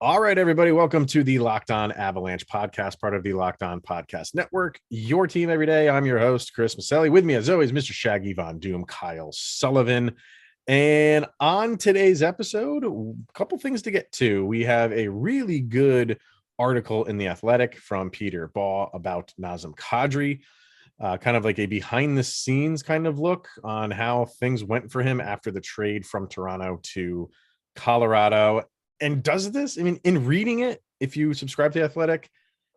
All right, everybody, welcome to the Locked On Avalanche podcast, part of the Locked On Podcast Network. Your team every day. I'm your host, Chris Maselli. With me, as always, Mr. Shaggy Von Doom, Kyle Sullivan. And on today's episode, a couple things to get to. We have a really good article in The Athletic from Peter Baugh about Nazem Kadri, kind of like a behind-the-scenes kind of look on how things went for him after the trade from Toronto to Colorado. And does this, I mean, in reading it, if you subscribe to The Athletic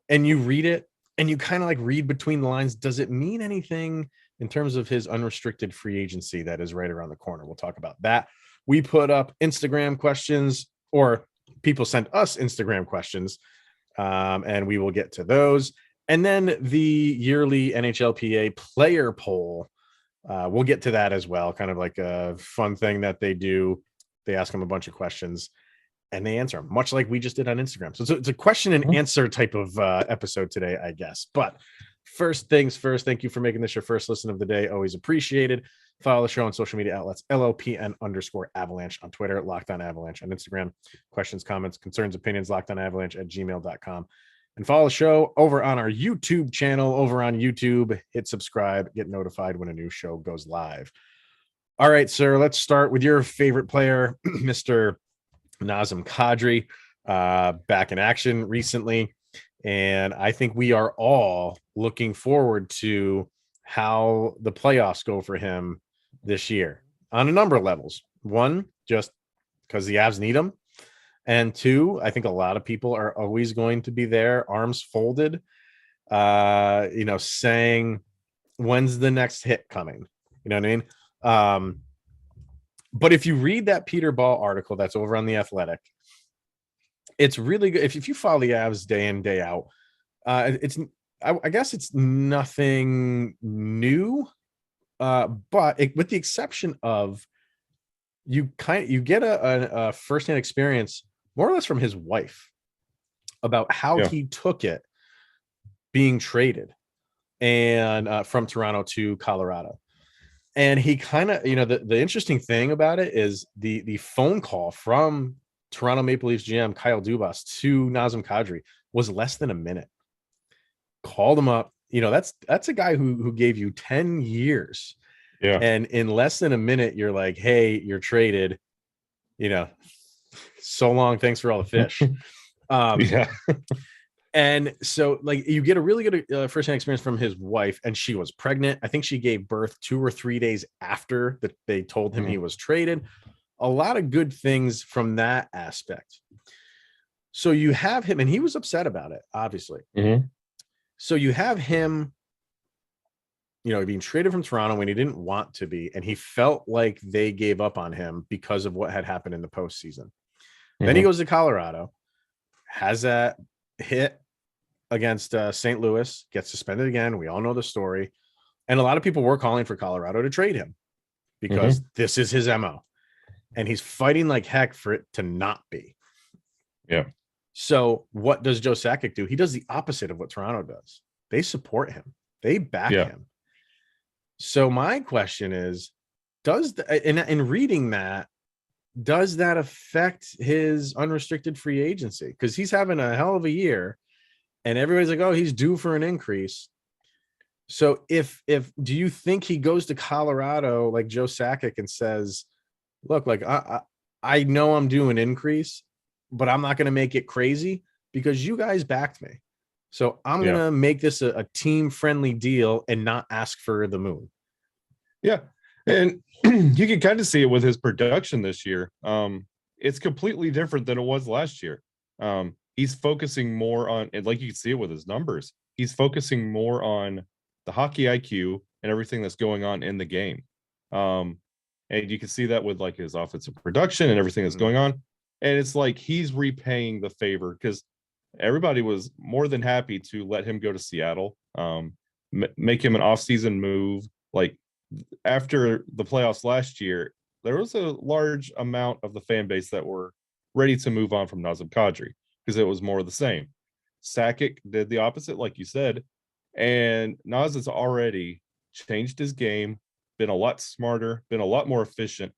and you read it and you kind of like read between the lines, does it mean anything in terms of his unrestricted free agency that is right around the corner? We'll talk about that. We put up Instagram questions, or people sent us Instagram questions, and we will get to those. And then the yearly NHLPA Player Poll, we'll get to that as well. Kind of like a fun thing that they do. They ask them a bunch of questions and they answer them, much like we just did on Instagram. So it's a question and answer type of episode today, I guess. But first things first, thank you for making this your first listen of the day. Always appreciated. Follow the show on social media outlets, LOPN_Avalanche on Twitter, Locked On Avalanche on Instagram. Questions, comments, concerns, opinions, lockedonavalanche@gmail.com. And follow the show over on our YouTube channel, over on YouTube. Hit subscribe, get notified when a new show goes live. All right, sir, let's start with your favorite player, Mr. Nazem Kadri, back in action recently. And I think we are all looking forward to how the playoffs go for him this year on a number of levels. One, just because the Avs need him. And two, I think a lot of people are always going to be there, arms folded, saying, when's the next hit coming? You know what I mean? But if you read that Peter Baugh article that's over on The Athletic, it's really good. If you follow the Avs day in, day out, I guess it's nothing new, but with the exception of you get a firsthand experience more or less from his wife about how he took it being traded and from Toronto to Colorado. And he kind of, the interesting thing about it is the phone call from Toronto Maple Leafs GM Kyle Dubas to Nazem Kadri was less than a minute. Called him up. That's a guy who gave you 10 years. Yeah. And in less than a minute, you're like, hey, you're traded. So long. Thanks for all the fish. Yeah. And so, you get a really good firsthand experience from his wife, and she was pregnant. I think she gave birth 2 or 3 days after that they told him he was traded. A lot of good things from that aspect. So you have him, and he was upset about it, obviously. So you have him, being traded from Toronto when he didn't want to be, and he felt like they gave up on him because of what had happened in the postseason. Then he goes to Colorado, has that hit against St. Louis, gets suspended again. We all know the story. And a lot of people were calling for Colorado to trade him because this is his MO. And he's fighting like heck for it to not be. Yeah. So what does Joe Sakic do? He does the opposite of what Toronto does. They support him. They back him. So my question is, in reading that, does that affect his unrestricted free agency? Because he's having a hell of a year and everybody's like, oh, he's due for an increase. So if do you think he goes to Colorado like Joe Sakic and says, look, I know I'm due an increase, but I'm not going to make it crazy because you guys backed me. So I'm going to make this a team-friendly deal and not ask for the moon. Yeah. And you can kind of see it with his production this year. It's completely different than it was last year. He's focusing more on, and like you can see it with his numbers, he's focusing more on the hockey IQ and everything that's going on in the game. And you can see that with his offensive production and everything that's going on. And it's like he's repaying the favor because everybody was more than happy to let him go to Seattle, make him an offseason move. After the playoffs last year, there was a large amount of the fan base that were ready to move on from Nazem Kadri because it was more of the same. Sakic did the opposite, like you said, and Naz has already changed his game, been a lot smarter, been a lot more efficient,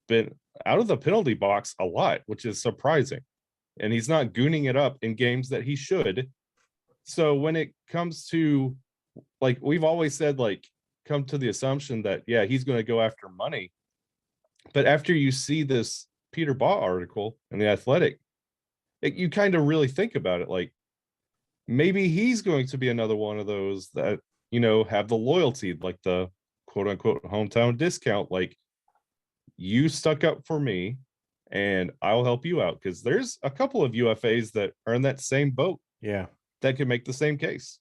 been out of the penalty box a lot, which is surprising. and he's not gooning it up in games that he should. So when it comes to, like, we've always said, like, come to the assumption that, yeah, he's going to go after money. But after you see this Peter Baugh article in The Athletic, you kind of really think about it. Like, maybe he's going to be another one of those that, have the loyalty, like the quote unquote hometown discount. Like, you stuck up for me and I'll help you out. Because there's a couple of UFAs that are in that same boat. Yeah. That could make the same case.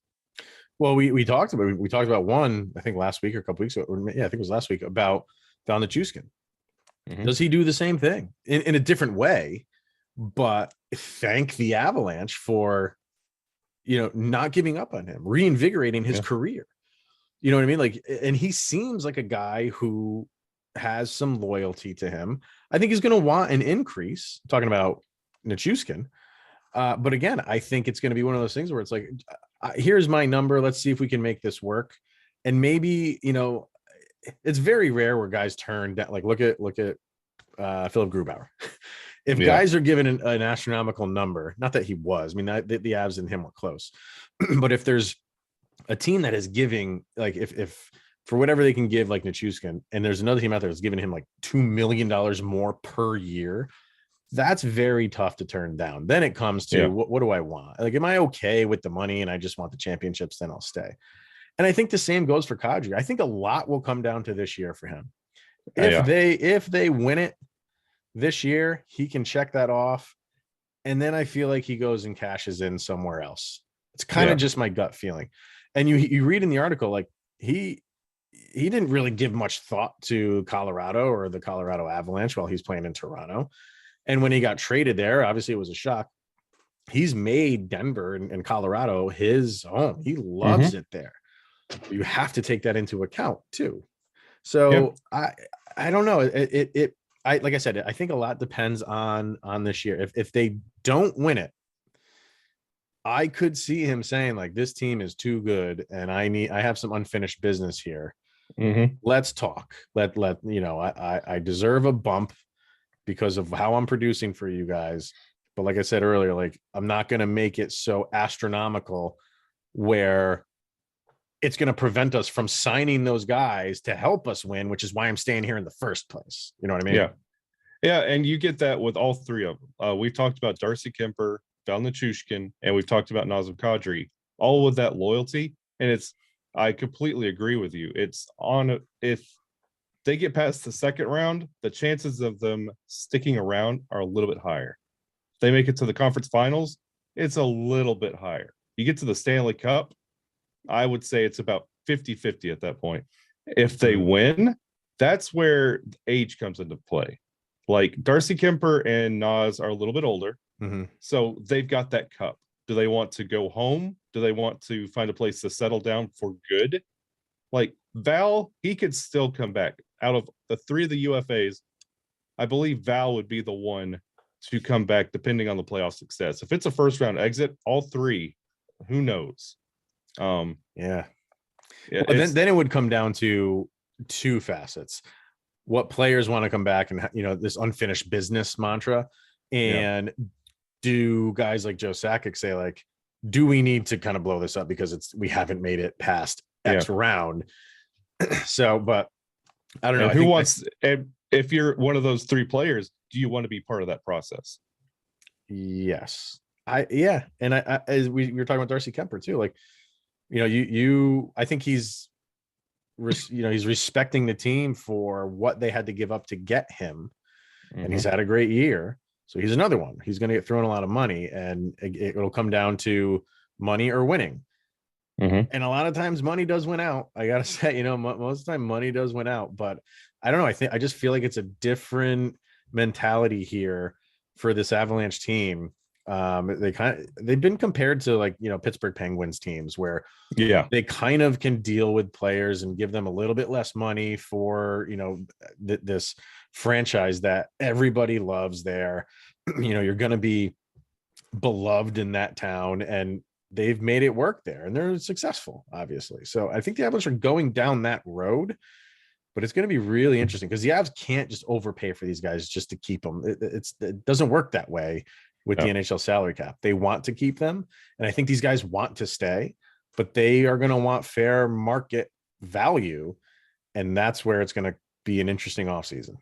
Well, we talked about one, I think last week or a couple weeks ago, or yeah, I think it was last week, about Don Nichushkin. Mm-hmm. Does he do the same thing in a different way? But thank the Avalanche for, not giving up on him, reinvigorating his career. You know what I mean? Like, and he seems like a guy who has some loyalty to him. I think he's going to want an increase. Talking about Nichushkin. But again, I think it's going to be one of those things where it's like, here's my number. Let's see if we can make this work. And maybe, it's very rare where guys turn down. Like, look at Philip Grubauer. If guys are given an astronomical number, not that he was, I mean, the Avs and him were close, but if there's a team that is giving, like, if for whatever they can give, like Nichushkin, and there's another team out there that's giving him like $2 million more per year, that's very tough to turn down. Then it comes to what do I want? Like, am I okay with the money and I just want the championships? Then I'll stay. And I think the same goes for Kadri. I think a lot will come down to this year for him. If they win it this year, he can check that off. And then I feel like he goes and cashes in somewhere else. It's kind of just my gut feeling. And you read in the article, like, he didn't really give much thought to Colorado or the Colorado Avalanche while he's playing in Toronto. And when he got traded there, obviously it was a shock. He's made Denver and Colorado his home. He loves it there. You have to take that into account too. So I don't know. I like I said, I think a lot depends on this year. If they don't win it, I could see him saying, like, this team is too good and I have some unfinished business here. Let's talk. I deserve a bump because of how I'm producing for you guys. But like I said earlier, like, I'm not going to make it so astronomical where it's going to prevent us from signing those guys to help us win, which is why I'm staying here in the first place. You know what I mean? Yeah. Yeah. And you get that with all three of them. We've talked about Darcy Kemper, Val Nichushkin, and we've talked about Nazem Kadri, all with that loyalty. And I completely agree with you. If they get past the second round, the chances of them sticking around are a little bit higher. If they make it to the conference finals, it's a little bit higher. You get to the Stanley Cup, I would say it's about 50-50 at that point. If they win, that's where age comes into play. Like, Darcy Kemper and Nas are a little bit older, so they've got that cup. Do they want to go home? Do they want to find a place to settle down for good? Like, Val, he could still come back. Out of the three of the UFAs, I believe Val would be the one to come back depending on the playoff success. If it's a first round exit, all three, who knows? Well, then it would come down to two facets. What players want to come back and, this unfinished business mantra, and do guys like Joe Sakic say, like, do we need to kind of blow this up because we haven't made it past X round? So, but I don't know. If you're one of those three players, do you want to be part of that process? Yes. And I as we were talking about Darcy Kemper too, like, I think he's respecting the team for what they had to give up to get him, and he's had a great year. So he's another one. He's going to get thrown a lot of money, and it'll come down to money or winning. And a lot of times money does win out. I got to say, most of the time money does win out, but I don't know. I just feel like it's a different mentality here for this Avalanche team. They've been compared to, like, Pittsburgh Penguins teams where they kind of can deal with players and give them a little bit less money for, this franchise that everybody loves there. You're going to be beloved in that town, and they've made it work there, and they're successful, obviously. So I think the Avalanche are going down that road, but it's going to be really interesting because the Avs can't just overpay for these guys just to keep them. It doesn't work that way with the NHL salary cap. They want to keep them. And I think these guys want to stay, but they are going to want fair market value. And that's where it's going to be an interesting offseason.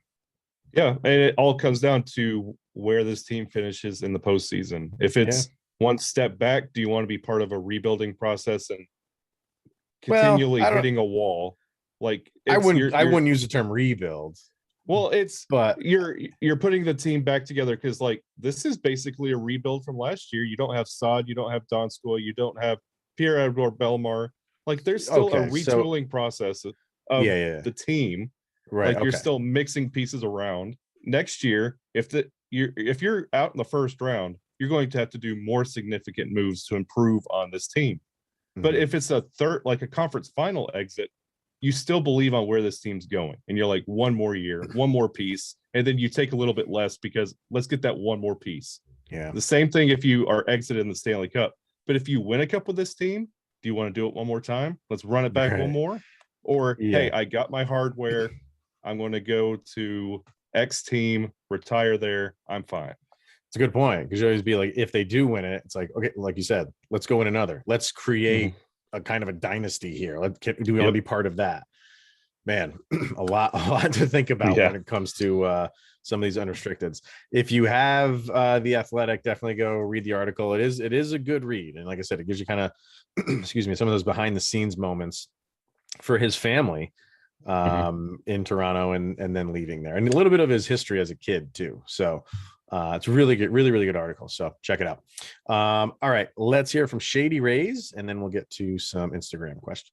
Yeah. And it all comes down to where this team finishes in the postseason. If it's one step back, do you want to be part of a rebuilding process and continually hitting a wall? Like I wouldn't use the term rebuild. Well, but you're putting the team back together because like this is basically a rebuild from last year. You don't have Saad, you don't have Donskoy, you don't have Pierre-Edouard Bellemare. Like there's still a retooling process of the team. Right. Like you're still mixing pieces around. Next year, if you're out in the first round, you're going to have to do more significant moves to improve on this team. Mm-hmm. But if it's a conference final exit, you still believe on where this team's going. And you're like, one more year, one more piece. And then you take a little bit less because let's get that one more piece. Yeah. The same thing if you are exited in the Stanley Cup. But if you win a cup with this team, do you want to do it one more time? Let's run it back one more. Or, hey, I got my hardware. I'm going to go to X team, retire there. I'm fine. It's a good point. Because you always be like, if they do win it, it's like, okay, like you said, let's go in another. Let's create a kind of a dynasty here. Do we want to be part of that? Man, a lot to think about when it comes to some of these unrestricteds. If you have The Athletic, definitely go read the article. It is a good read. And like I said, it gives you kind of, excuse me, some of those behind the scenes moments for his family in Toronto and then leaving there. And a little bit of his history as a kid too. So it's really good, really good article. So check it out. All right, let's hear from Shady Rays, and then we'll get to some Instagram questions.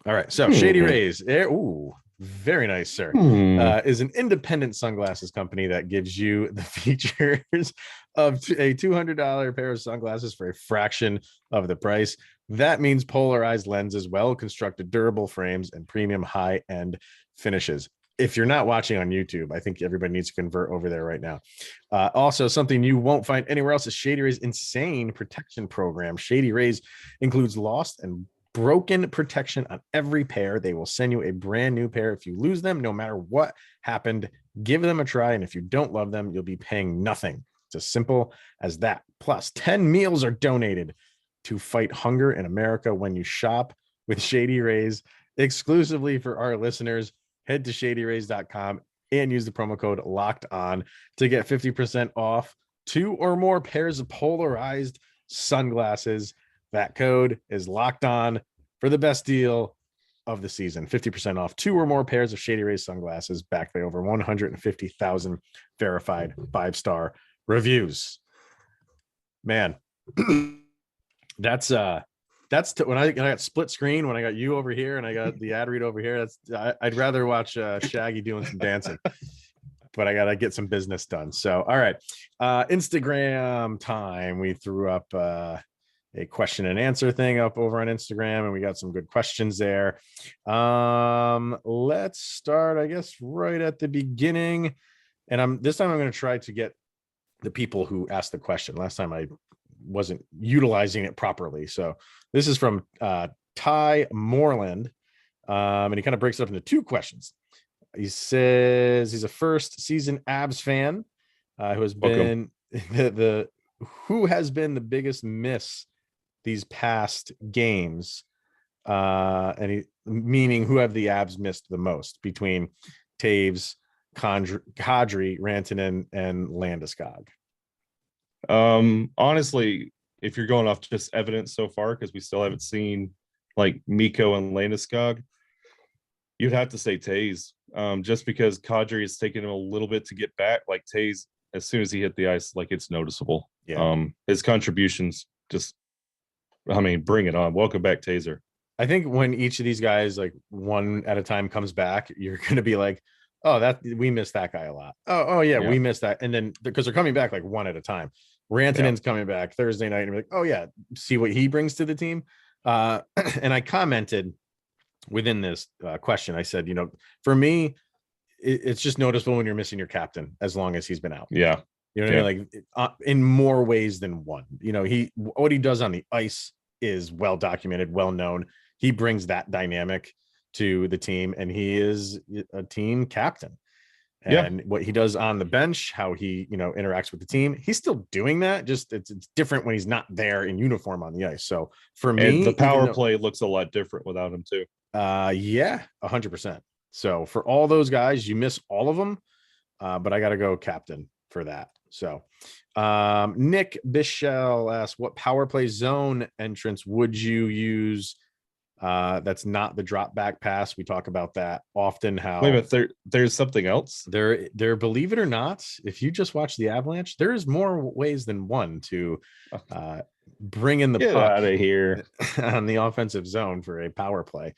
All right, so Shady Rays, very nice, sir. Is an independent sunglasses company that gives you the features of a $200 pair of sunglasses for a fraction of the price. That means polarized lenses, well-constructed, durable frames, and premium high-end finishes. If you're not watching on YouTube, I think everybody needs to convert over there right now. Also, something you won't find anywhere else is Shady Rays' insane protection program. Shady Rays includes lost and broken protection on every pair. They will send you a brand new pair if you lose them, no matter what happened. Give them a try, and if you don't love them, you'll be paying nothing. It's as simple as that. Plus, 10 meals are donated to fight hunger in America when you shop with Shady Rays exclusively for our listeners. Head to shadyrays.com and use the promo code locked on to get 50% off 2 or more pairs of polarized sunglasses. That code is locked on for the best deal of the season. 50% off 2 or more pairs of Shady Rays sunglasses, backed by over 150,000 verified 5-star reviews. Man, that's when I got split screen, when I got you over here and I got the ad read over here. I'd rather watch Shaggy doing some dancing, but I got to get some business done. So, all right. Instagram time. We threw up a question and answer thing up over on Instagram, and we got some good questions there. Let's start, I guess, right at the beginning. And this time I'm going to try to get the people who asked the question. Last time I wasn't utilizing it properly. So this is from Ty Moreland, and he kind of breaks it up into 2 questions. He says he's a first season Abs fan who has been who has been the biggest miss these past games, and meaning who have the Abs missed the most between Taves, Kadri, Rantanen, and Landeskog. Honestly, if you're going off just evidence so far, because we still haven't seen like Mikko and Landeskog, you'd have to say Taves. Just because Kadri has taken him a little bit to get back. Like Taves, as soon as he hit the ice, like it's noticeable. Yeah. His contributions bring it on. Welcome back, Taser. I think when each of these guys, like one at a time, comes back, you're going to be like, oh, we missed that guy a lot. Oh yeah, we missed that. And then because they're coming back like one at a time. Rantanen's coming back Thursday night, and we're like, oh yeah, see what he brings to the team. And I commented within this question, I said, for me, it's just noticeable when you're missing your captain as long as he's been out. Yeah. You know what I mean? Like in more ways than one. What he does on the ice is well documented, well known. He brings that dynamic to the team, and he is a team captain. and what he does on the bench, how he, interacts with the team. He's still doing that. Just it's different when he's not there in uniform on the ice. So for me, and the power play looks a lot different without him too. Yeah, 100%. So for all those guys, you miss all of them. But I got to go captain for that. So Nick Bichelle asks, what power play zone entrance would you use? That's not the drop back pass. We talk about that often. How wait a minute, there's something else there, believe it or not, if you just watch the Avalanche, there's more ways than one to bring in the Get puck out of here on the offensive zone for a power play.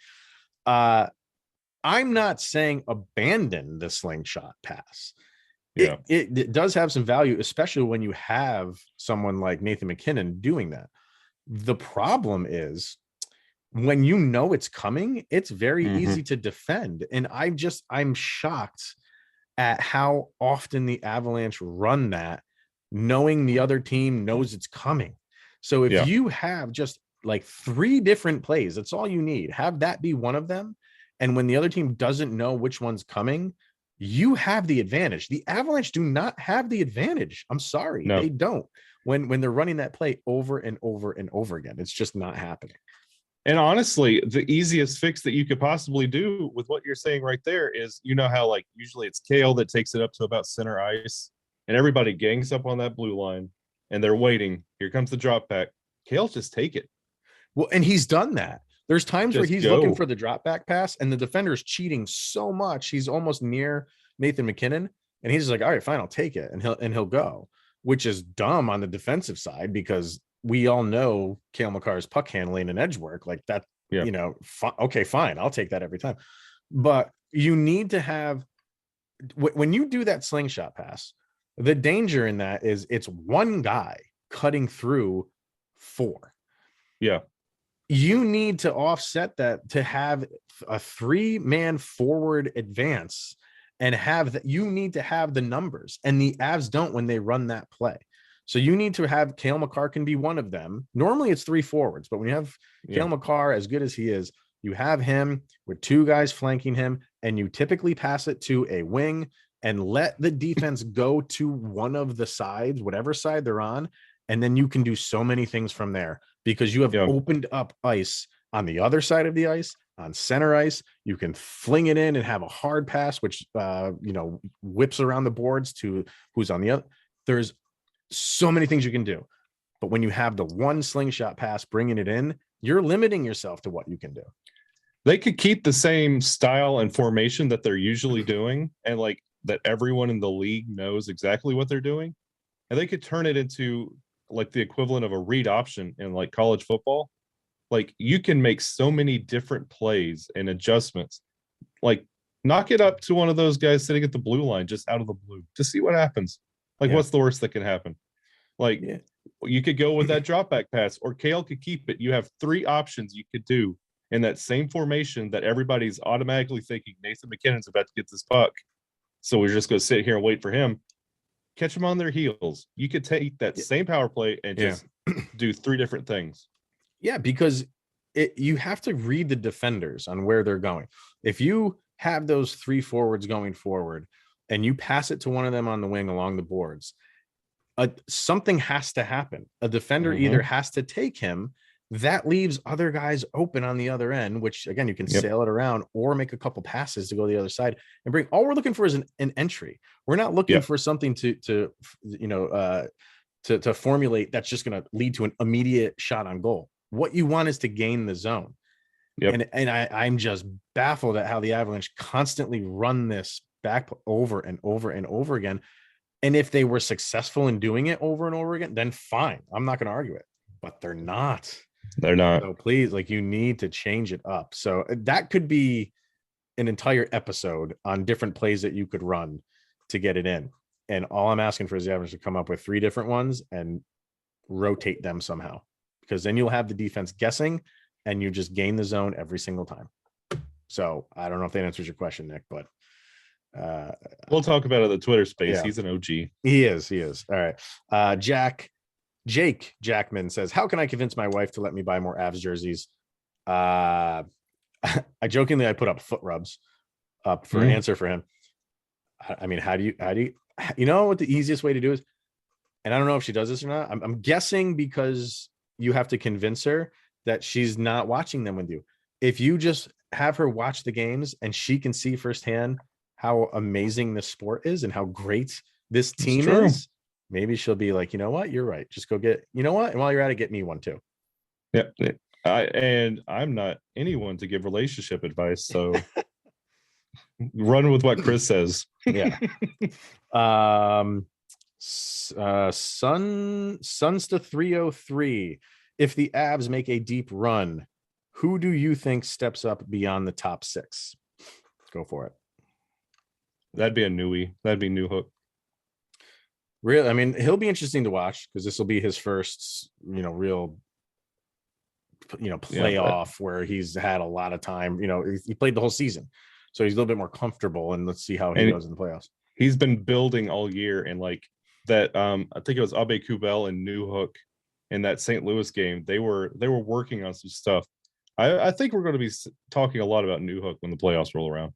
I'm not saying abandon the slingshot pass. Yeah, it does have some value, especially when you have someone like Nathan MacKinnon doing that. The problem is when it's coming, it's very easy to defend. And I'm shocked at how often the Avalanche run that, knowing the other team knows it's coming. So if you have just like 3 different plays, that's all you need. Have that be one of them. And when the other team doesn't know which one's coming, you have the advantage. The Avalanche do not have the advantage. I'm sorry. No. They don't. When they're running that play over and over and over again, it's just not happening. And honestly, the easiest fix that you could possibly do with what you're saying right there is, how like usually it's Kale that takes it up to about center ice and everybody gangs up on that blue line and they're waiting. Here comes the drop back. Kale, just take it. Well, and he's done that. There's times where he's looking for the drop back pass and the defender's cheating so much. He's almost near Nathan MacKinnon and he's just like, all right, fine, I'll take it. And he'll go, which is dumb on the defensive side because we all know Cale Makar's puck handling and edge work like that, okay, fine. I'll take that every time. But you need to have, when you do that slingshot pass, the danger in that is it's one guy cutting through 4. Yeah. You need to offset that to have a 3-man forward advance and have that. You need to have the numbers, and the Avs don't when they run that play. So you need to have Cale Makar can be one of them. Normally it's 3 forwards, but when you have Cale Makar, as good as he is, you have him with 2 guys flanking him, and you typically pass it to a wing and let the defense go to one of the sides, whatever side they're on. And then you can do so many things from there because you have opened up ice on the other side of the ice, on center ice. You can fling it in and have a hard pass, which, whips around the boards to who's on the other. There's so many things you can do. But when you have the one slingshot pass, bringing it in, you're limiting yourself to what you can do. They could keep the same style and formation that they're usually doing, and like that everyone in the league knows exactly what they're doing. And they could turn it into like the equivalent of a read option in like college football. Like you can make so many different plays and adjustments. Like knock it up to one of those guys sitting at the blue line, just out of the blue, to see what happens. Like what's the worst that can happen? Like you could go with that drop back pass, or Kale could keep it. You have 3 options you could do in that same formation that everybody's automatically thinking Nathan MacKinnon's about to get this puck. So we're just going to sit here and wait for him. Catch them on their heels. You could take that same power play and just do 3 different things. Yeah, because you have to read the defenders on where they're going. If you have those 3 forwards going forward and you pass it to one of them on the wing along the boards, something has to happen. A defender either has to take him. That leaves other guys open on the other end, which again, you can sail it around or make a couple passes to go to the other side and bring. All we're looking for is an entry. We're not looking for something to formulate that's just going to lead to an immediate shot on goal. What you want is to gain the zone. And I'm just baffled at how the Avalanche constantly run this back over and over and over again. And if they were successful in doing it over and over again, then fine. I'm not going to argue it, but they're not. They're not. So please, like, you need to change it up. So that could be an entire episode on different plays that you could run to get it in. And all I'm asking for is the Avalanche to come up with 3 different ones and rotate them somehow, because then you'll have the defense guessing and you just gain the zone every single time. So I don't know if that answers your question, Nick, but we'll talk about it in the Twitter space. He's an OG. He is. All right. Jake Jackman says, how can I convince my wife to let me buy more Avs jerseys? I jokingly put up foot rubs up for an answer for him. I mean, how do you know what the easiest way to do is? And I don't know if she does this or not. I'm guessing because you have to convince her that she's not watching them with you. If you just have her watch the games and she can see firsthand how amazing this sport is and how great this team is, maybe she'll be like, you know what, you're right. Just go get, you know what, and while you're at it, get me one too. Yep. And I'm not anyone to give relationship advice, so run with what Chris says. Yeah. Suns to 303. If the Avs make a deep run, who do you think steps up beyond the top 6? Go for it. That'd be a newie. That'd be New Hook. Really, I mean, he'll be interesting to watch because this will be his first, real, playoff where he's had a lot of time. He played the whole season, so he's a little bit more comfortable. And let's see how he goes in the playoffs. He's been building all year, and like that. I think it was Abe Kubel and New Hook in that St. Louis game. They were working on some stuff. I think we're going to be talking a lot about New Hook when the playoffs roll around.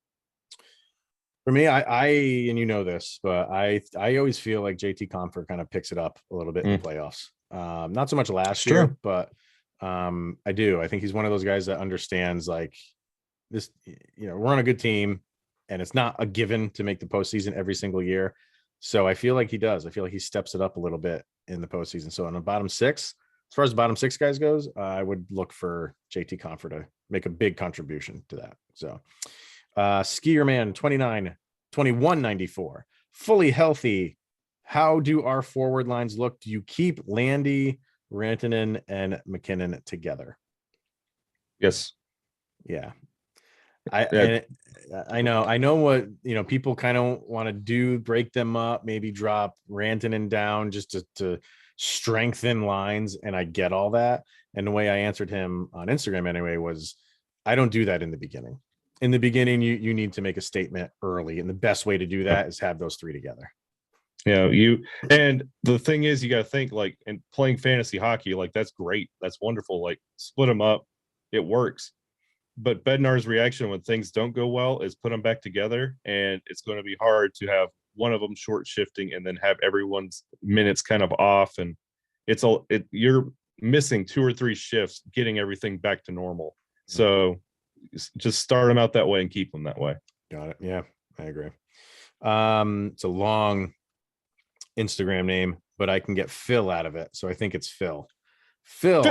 For me, I and you know this, but I always feel like JT Compher kind of picks it up a little bit in the playoffs. Not so much last year, but I do. I think he's one of those guys that understands like this. We're on a good team, and it's not a given to make the postseason every single year. So I feel like he does. I feel like he steps it up a little bit in the postseason. So in the bottom 6, as far as the bottom 6 guys goes, I would look for JT Compher to make a big contribution to that. So. Skier Man 2194, fully healthy. How do our forward lines look? Do you keep Landy, Rantanen, and McKinnon together? Yes. Yeah. I know what people kind of want to do, break them up, maybe drop Rantanen down just to strengthen lines, and I get all that. And the way I answered him on Instagram anyway was I don't do that in the beginning. In the beginning, you need to make a statement early, and the best way to do that is have those 3 together. Yeah, and the thing is, you got to think like in playing fantasy hockey, like that's great, that's wonderful. Like split them up, it works. But Bednar's reaction when things don't go well is put them back together, and it's going to be hard to have one of them short shifting and then have everyone's minutes kind of off, and you're missing 2 or 3 shifts getting everything back to normal. So just start them out that way and keep them that way. Got it. Yeah, I agree. It's a long Instagram name, but I can get Phil out of it. So I think it's Phil. Phil.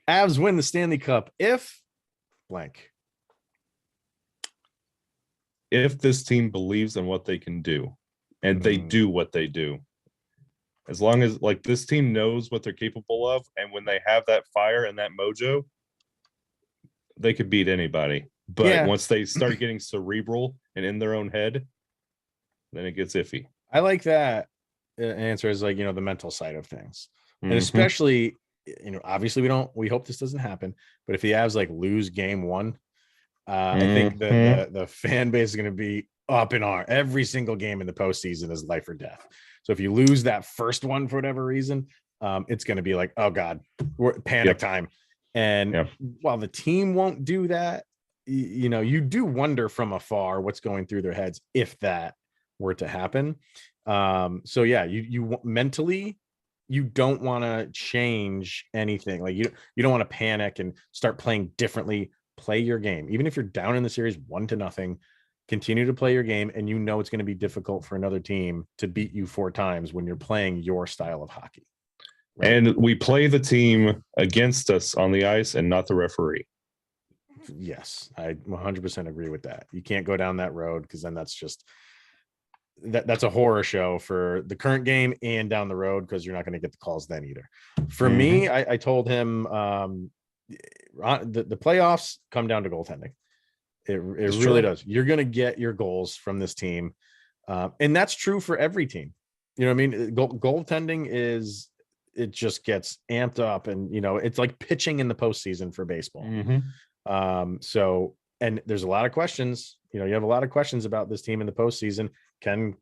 Avs win the Stanley Cup if blank. If this team believes in what they can do, and they do what they do. As long as like this team knows what they're capable of, and when they have that fire and that mojo, they could beat anybody. But once they start getting cerebral and in their own head, then it gets iffy. I like that answer is like, the mental side of things. And especially, obviously we hope this doesn't happen, but if the Avs like lose game 1, I think the fan base is going to be up in arms. Every single game in the postseason is life or death. So if you lose that first one for whatever reason, it's going to be like, oh God, we're panic time. And while the team won't do that, you do wonder from afar what's going through their heads if that were to happen. So yeah, you mentally, you don't want to change anything. Like you don't want to panic and start playing differently. Play your game. Even if you're down in the series 1-0, continue to play your game. And it's going to be difficult for another team to beat you 4 times when you're playing your style of hockey. Right. And we play the team against us on the ice and not the referee. Yes, I 100% agree with that. You can't go down that road because then that's just that's a horror show for the current game and down the road because you're not going to get the calls then either. For me, I told him the playoffs come down to goaltending. It really does. You're going to get your goals from this team, and that's true for every team. You know what I mean? Goaltending is. It just gets amped up, and it's like pitching in the postseason for baseball. So, and there's a lot of questions. You have a lot of questions about this team in the postseason. Can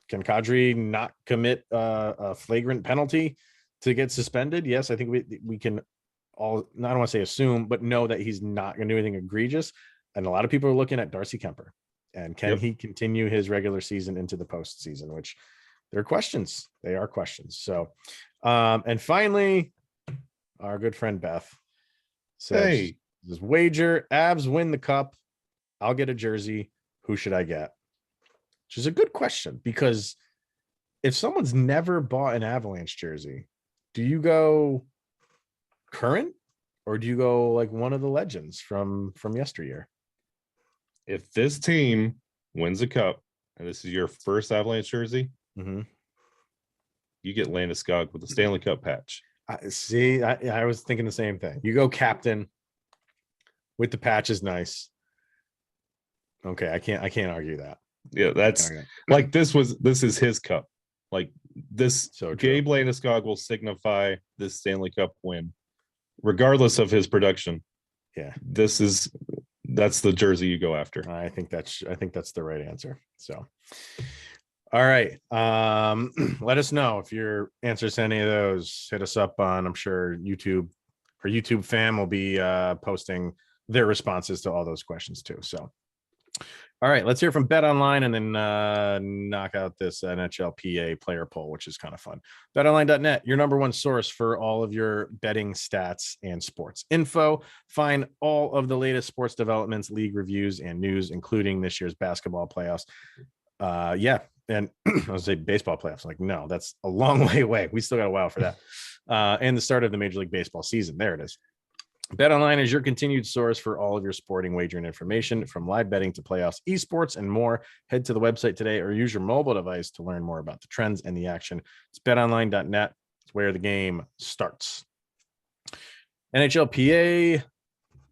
Kadri not commit a flagrant penalty to get suspended? Yes, I think we can all, I don't want to say assume, but know that he's not going to do anything egregious. And a lot of people are looking at Darcy Kemper And can he continue his regular season into the postseason, which they're questions. They are questions. So, and finally, our good friend Beth says, this wager, Avs win the cup. I'll get a jersey. Who should I get? Which is a good question, because if someone's never bought an Avalanche jersey, do you go current or do you go like one of the legends from yesteryear? If this team wins a cup and this is your first Avalanche jersey, you get Landeskog with the Stanley Cup patch. I was thinking the same thing. You go captain with the patch is nice. Okay, I can't argue that. Yeah, that's like this is his cup. Like this, Gabe Landeskog will signify this Stanley Cup win, regardless of his production. Yeah, that's the jersey you go after. I think that's the right answer. So, all right, let us know if your answers to any of those. Hit us up on, I'm sure YouTube fam will be posting their responses to all those questions too. So, all right, let's hear from Bet Online and then knock out this NHLPA player poll, which is kind of fun. BetOnline.net, your number one source for all of your betting stats and sports info. Find all of the latest sports developments, league reviews, and news, including this year's basketball playoffs. And I was say baseball playoffs. Like, no, that's a long way away. We still got a while for that. And the start of the Major League Baseball season. There it is. BetOnline is your continued source for all of your sporting wagering information, from live betting to playoffs, esports, and more. Head to the website today or use your mobile device to learn more about the trends and the action. It's betonline.net. It's where the game starts. NHLPA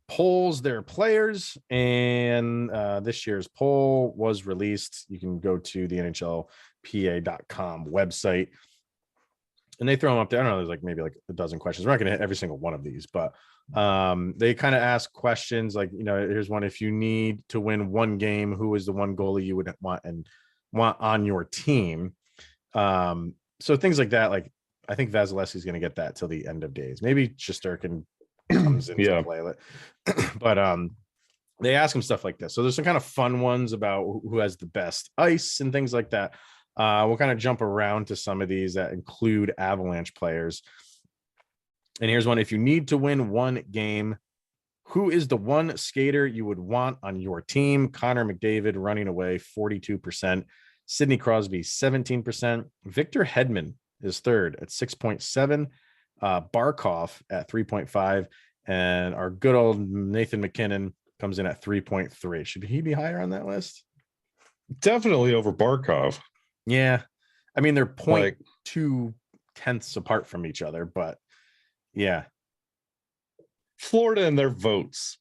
polls their players, and this year's poll was released. You can go to the NHLPA.com website. And they throw them up there. I don't know, there's like maybe like a dozen questions. We're not going to hit every single one of these, but they kind of ask questions like, here's one: if you need to win one game, who is the one goalie you would want on your team? So things like that. Like, I think Vasilevsky's going to get that till the end of days. Maybe Shesterkin comes into play, but they ask him stuff like this. So there's some kind of fun ones about who has the best ice and things like that. We'll kind of jump around to some of these that include Avalanche players. And here's one: if you need to win one game, who is the one skater you would want on your team? Connor McDavid running away 42%, Sidney Crosby 17%, Victor Hedman is third at 6.7, Barkov at 3.5, and our good old Nathan MacKinnon comes in at 3.3. Should he be higher on that list? Definitely over Barkov. Yeah, I mean, they're 0.2 tenths apart from each other, but yeah. Florida and their votes.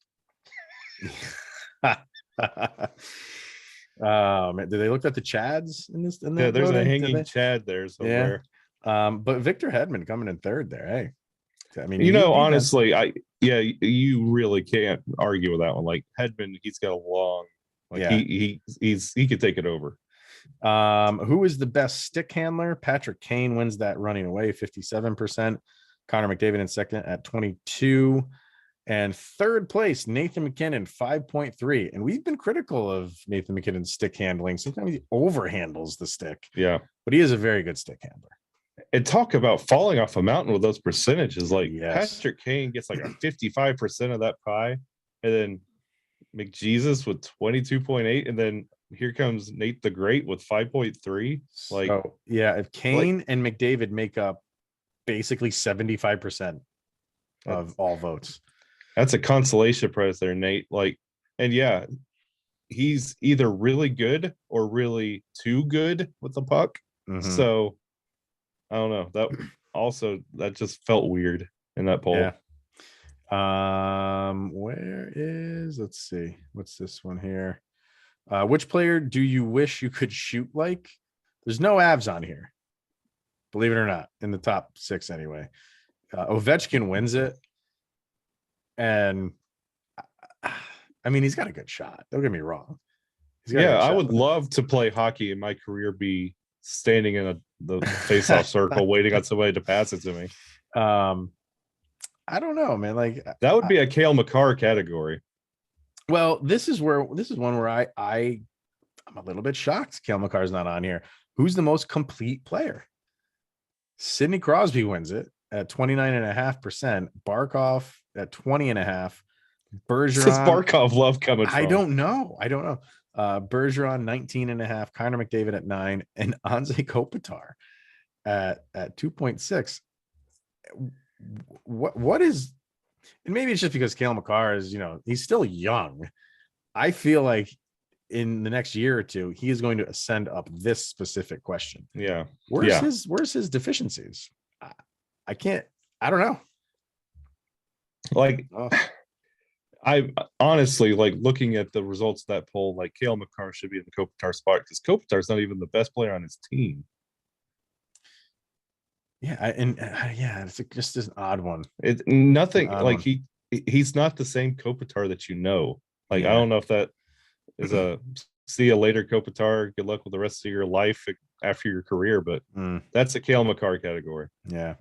Man, did they look at the Chads in this? Yeah, there's a hanging Chad there somewhere. Yeah. But Victor Hedman coming in third there. Hey, I mean, honestly, you really can't argue with that one. Like Hedman, he's got a long, he could take it over. Who is the best stick handler? Patrick Kane wins that running away, 57%. Connor McDavid in second at 22. And third place, Nathan MacKinnon, 5.3. And we've been critical of Nathan MacKinnon's stick handling. Sometimes he overhandles the stick. Yeah. But he is a very good stick handler. And talk about falling off a mountain with those percentages. Like, Patrick Kane gets like a 55% of that pie. And then McJesus with 22.8. And then here comes Nate the Great with 5.3. Like, if Kane and McDavid make up basically 75% of all votes. That's a consolation prize there, Nate. Like, and yeah, he's either really good or really too good with the puck. Mm-hmm. So I don't know. That just felt weird in that poll. Yeah. Let's see. What's this one here? Which player do you wish you could shoot like? There's no Avs on here, believe it or not, in the top 6 anyway. Ovechkin wins it. And I mean, he's got a good shot. Don't get me wrong. I would love to play hockey and my career be standing in the face-off circle waiting on somebody to pass it to me. I don't know, man. Like, that would be a Cale Makar category. Well, this is one where I I'm a little bit shocked Cale Makar's not on here. Who's the most complete player? Sidney Crosby wins it at 29.5%. Barkov at 20.5%. Where's this Bergeron, Barkov love coming from? I don't know. Bergeron 19.5%, Connor McDavid at 9%, and Anze Kopitar at 2.6. What is, and maybe it's just because Cale Makar is, he's still young. I feel like in the next year or two, he is going to ascend up this specific question. Yeah. Where's his deficiencies? I don't know. Like, I honestly, like, looking at the results of that poll, like, Cale Makar should be in the Kopitar spot because Kopitar's not even the best player on his team. Yeah, it's just an odd one. It's nothing like one. He's not the same Kopitar that Like, I don't know if that is a see you later Kopitar. Good luck with the rest of your life after your career, but that's a Cale Makar category. Yeah.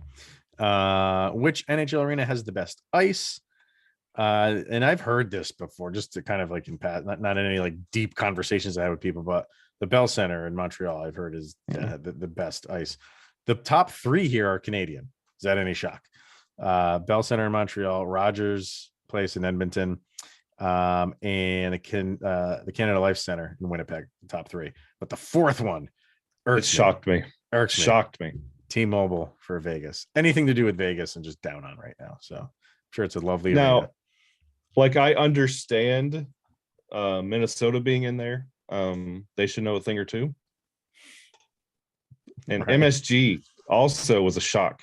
Which NHL arena has the best ice? And I've heard this before, just to kind of like in past, not in any like deep conversations I have with people, but the Bell Center in Montreal, I've heard is the best ice. The top 3 here are Canadian. Is that any shock? Bell Center in Montreal, Rogers Place in Edmonton, and the Canada Life Center in Winnipeg, the top 3. But the 4th one, shocked me. Shocked me. T-Mobile for Vegas. Anything to do with Vegas and just down on right now. So I'm sure it's a lovely now arena. Like, I understand Minnesota being in there. They should know a thing or two. And right. MSG also was a shock.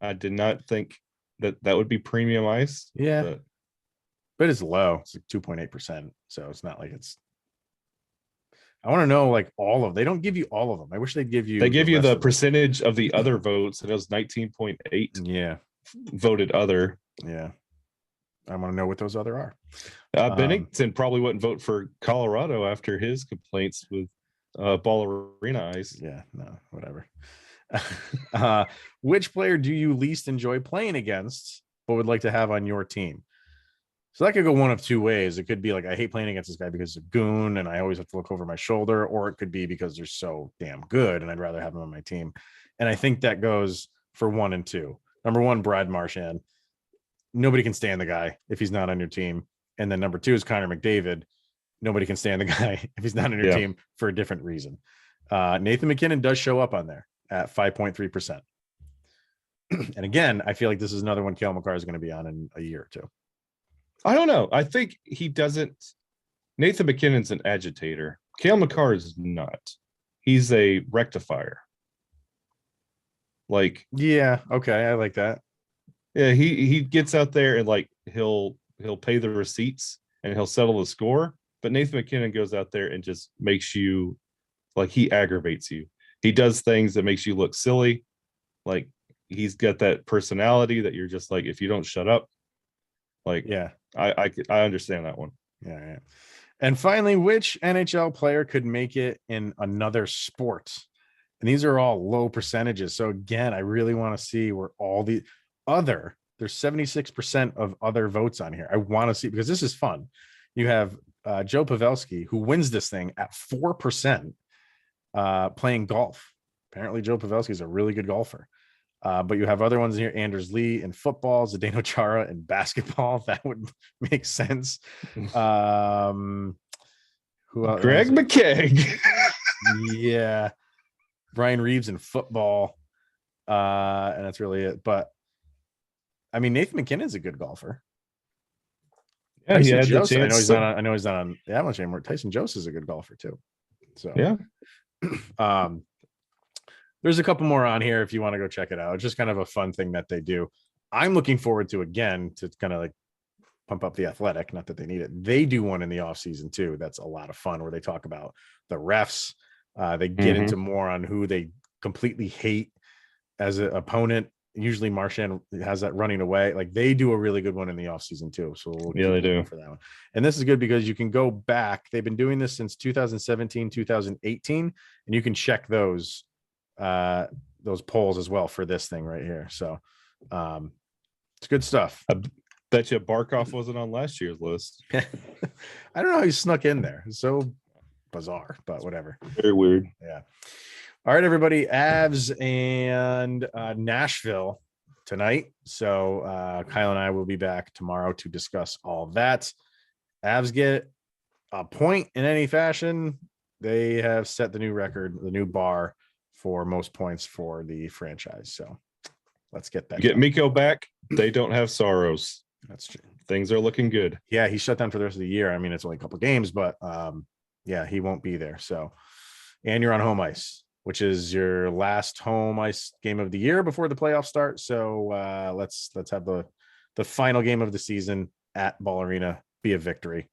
I did not think that would be premium ice. Yeah. But it's low. It's like 2.8%. So it's not like it's. I want to know like they don't give you all of them. I wish they'd give you. They give you the percentage of the other votes. And it was 19.8. Yeah. Voted other. Yeah. I want to know what those other are. Bennington probably wouldn't vote for Colorado after his complaints with Ball Arena ice. Yeah, no, whatever. Which player do you least enjoy playing against, but would like to have on your team? So that could go one of 2 ways. It could be like, I hate playing against this guy because he's a goon and I always have to look over my shoulder, or it could be because they're so damn good and I'd rather have them on my team. And I think that goes for 1 and 2. Number 1, Brad Marchand. Nobody can stand the guy if he's not on your team. And then number 2 is Connor McDavid. Nobody can stand the guy if he's not on your team for a different reason. Nathan McKinnon does show up on there at 5.3%. And again, I feel like this is another one Cale Makar is going to be on in a year or 2. I don't know. I think he doesn't. Nathan McKinnon's an agitator. Cale Makar is not. He's a rectifier. Like, yeah, okay, I like that. Yeah, he gets out there and like he'll pay the receipts and he'll settle the score. But Nathan McKinnon goes out there and just makes you like, he aggravates you. He does things that makes you look silly. Like, he's got that personality that you're just like, if you don't shut up, like, yeah, I understand that one. Yeah. And finally, which NHL player could make it in another sport? And these are all low percentages. So again, I really want to see where all the other, there's 76% of other votes on here. I want to see, because this is fun. You have Joe Pavelski, who wins this thing at 4%, playing golf. Apparently Joe Pavelski is a really good golfer. But you have other ones here: Anders Lee in football, Zdeno Chara in basketball. That would make sense. Who else? Greg McKegg. Yeah. Brian Reeves in football. And that's really it. But I mean, Nathan McKinnon's a good golfer. Yeah, Tyson Jost, I know he's not on the Avalanche anymore. Tyson Jost is a good golfer too. So yeah. There's a couple more on here if you want to go check it out. It's just kind of a fun thing that they do. I'm looking forward to, again, to kind of like pump up the Athletic. Not that they need it. They do one in the off season too. That's a lot of fun, where they talk about the refs. They get into more on who they completely hate as an opponent. Usually Marchand has that running away. Like, they do a really good one in the off season too. So they do for that one. And this is good because you can go back. They've been doing this since 2017, 2018, and you can check those polls as well for this thing right here. So it's good stuff. I bet you Barkov wasn't on last year's list. I don't know how he snuck in there. So bizarre, but whatever. Very weird. Yeah. All right, everybody. Avs and Nashville tonight. So Kyle and I will be back tomorrow to discuss all that. Avs get a point in any fashion. They have set the new record, the new bar for most points for the franchise. So let's get that. Get Mikko back. They don't have Sorrows. That's true. Things are looking good. Yeah, he's shut down for the rest of the year. I mean, it's only a couple of games, but yeah, he won't be there. So, and you're on home ice, which is your last home ice game of the year before the playoffs start. So let's have the final game of the season at Ball Arena be a victory.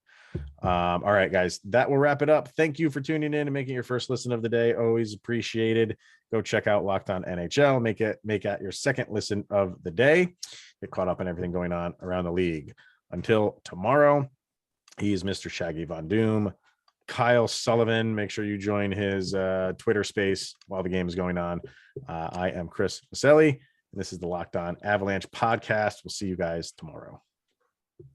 All right, guys, that will wrap it up. Thank you for tuning in and making your first listen of the day. Always appreciated. Go check out Locked On NHL. Make it your second listen of the day. Get caught up in everything going on around the league. Until tomorrow, he's Mr. Shaggy Von Doom. Kyle Sullivan, make sure you join his Twitter space while the game is going on. I am Chris Maselli, and this is the Locked On Avalanche podcast. We'll see you guys tomorrow.